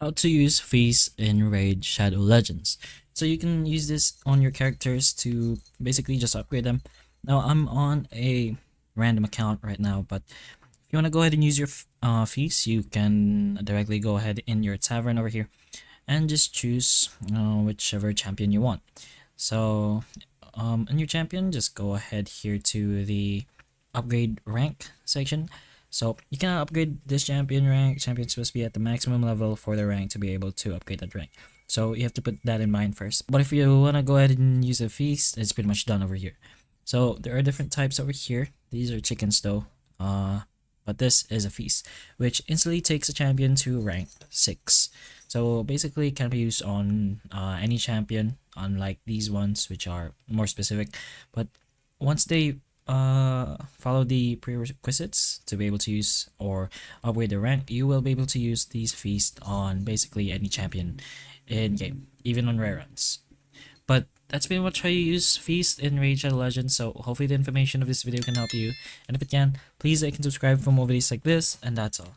How to use Feast in Raid Shadow Legends. So you can use this on your characters to basically just upgrade them. Now I'm on a random account right now, but if you want to go ahead and use your Feast, you can directly go ahead in your tavern over here and just choose whichever champion you want. So in your champion, just go ahead here to the upgrade rank section. So you can upgrade this champion rank. Champion's supposed to be at the maximum level for the rank to be able to upgrade that rank. So you have to put that in mind first. But if you want to go ahead and use a feast, it's pretty much done over here. So there are different types over here. These are chickens though. But this is a feast, which instantly takes a champion to rank 6. So basically it can be used on any champion, unlike these ones which are more specific. But once they follow the prerequisites to be able to use or upgrade the rank, you will be able to use these feasts on basically any champion in game, even on rare runs. But that's pretty much how you use Feast in Raid Shadow Legends, so hopefully the information of this video can help you, and if it can, please like and subscribe for more videos like this, and that's all.